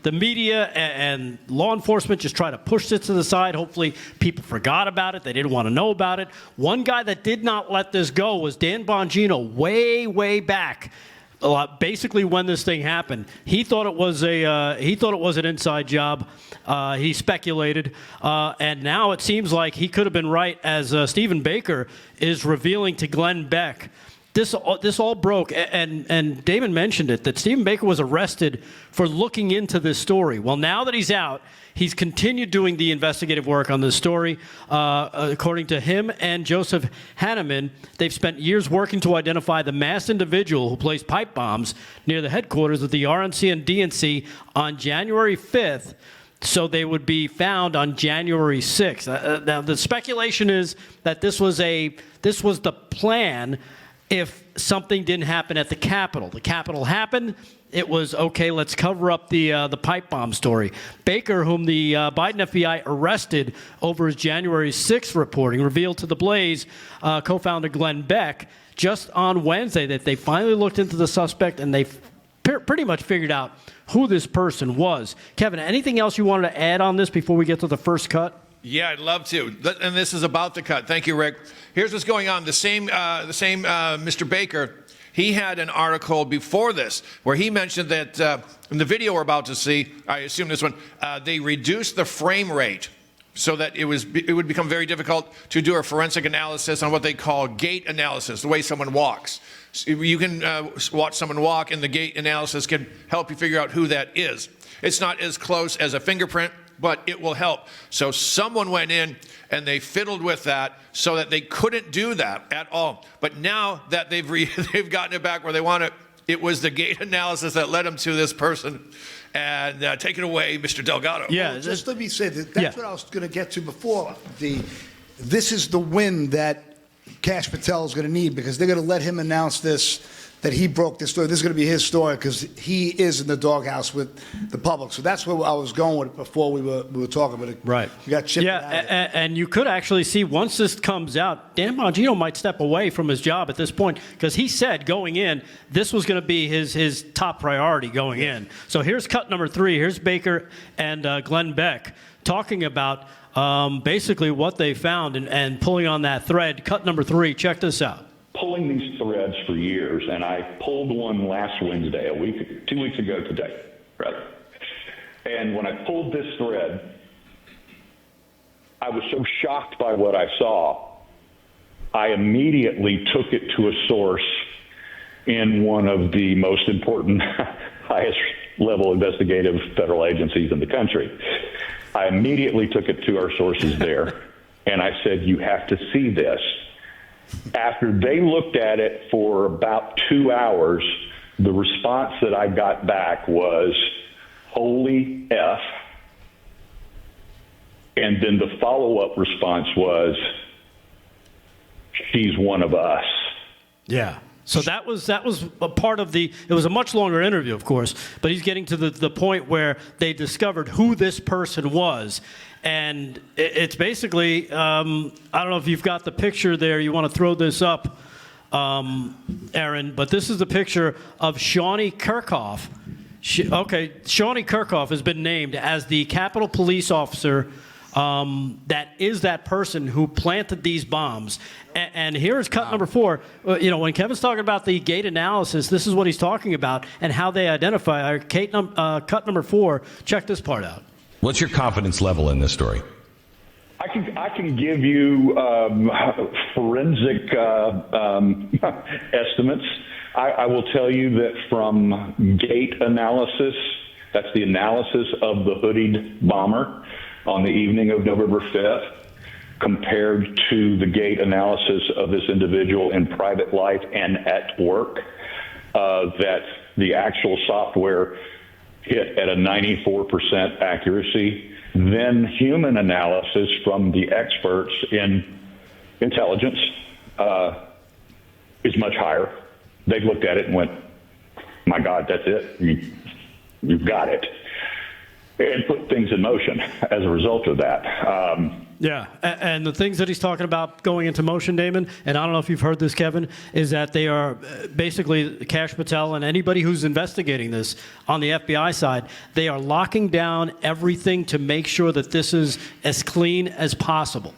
the media and law enforcement just try to push this to the side. Hopefully people forgot about it. They didn't want to know about it. One guy that did not let this go was Dan Bongino way back. Basically, when this thing happened, he thought it was an inside job. He speculated, and now it seems like he could have been right, as Stephen Baker is revealing to Glenn Beck. This all broke, and Damon mentioned it, that Stephen Baker was arrested for looking into this story. Well, now that he's out, he's continued doing the investigative work on this story. According to him and Joseph Hanneman, they've spent years working to identify the masked individual who placed pipe bombs near the headquarters of the RNC and DNC on January 5th, so they would be found on January 6th. Now, the speculation is that this was the plan if something didn't happen at the Capitol. The Capitol happened. It was, okay, let's cover up the pipe bomb story. Baker, whom the Biden FBI arrested over his January 6th reporting, revealed to The Blaze co-founder Glenn Beck just on Wednesday that they finally looked into the suspect and they pretty much figured out who this person was. Kevin, anything else you wanted to add on this before we get to the first cut? Yeah, I'd love to. And this is about the cut. Thank you, Rick. Here's what's going on. The same Mr. Baker, he had an article before this where he mentioned that in the video we're about to see, I assume this one, they reduced the frame rate so that it would become very difficult to do a forensic analysis on what they call gait analysis, the way someone walks. So you can watch someone walk, and the gait analysis can help you figure out who that is. It's not as close as a fingerprint, but it will help. So someone went in and they fiddled with that so that they couldn't do that at all. But now that they've gotten it back where they want it, it was the gait analysis that led them to this person. And take it away, Mr. Delgado. Yeah, well, just let me say that's what I was going to get to before. This is the win that Kash Patel is going to need, because they're going to let him announce this, that he broke this story. This is going to be his story because he is in the doghouse with the public. So that's where I was going with it before we were talking about it. Right. We got chipped out. And you could actually see, once this comes out, Dan Bongino might step away from his job at this point, because he said going in, this was going to be his top priority going in. So here's cut number 3. Here's Baker and Glenn Beck talking about basically what they found and pulling on that thread. Cut number 3. Check this out. Pulling these threads for years, and I pulled one last Wednesday, 2 weeks ago today, rather. And when I pulled this thread, I was so shocked by what I saw, I immediately took it to a source in one of the most important, highest level investigative federal agencies in the country. I immediately took it to our sources there, and I said, you have to see this. After they looked at it for about 2 hours, the response that I got back was, holy F. And then the follow-up response was, she's one of us. Yeah. So that was a part of it was a much longer interview, of course, but he's getting to the point where they discovered who this person was. And it's basically, I don't know if you've got the picture there. You want to throw this up, Aaron, but this is the picture of Shawnee Kirchhoff. Shawnee Kirchhoff has been named as the Capitol Police officer that is that person who planted these bombs. And here's cut number 4. When Kevin's talking about the gait analysis, this is what he's talking about and how they identify. Cut number 4, check this part out. What's your confidence level in this story? I can give you forensic estimates. I will tell you that from gait analysis, that's the analysis of the hoodied bomber on the evening of November 5th, compared to the gait analysis of this individual in private life and at work, that the actual software hit at a 94% accuracy. Then human analysis from the experts in intelligence is much higher. They looked at it and went, my God, that's it. You've got it. And put things in motion as a result of that. Yeah, and the things that he's talking about going into motion, Damon, and I don't know if you've heard this, Kevin, is that they are basically Kash Patel and anybody who's investigating this on the FBI side, they are locking down everything to make sure that this is as clean as possible.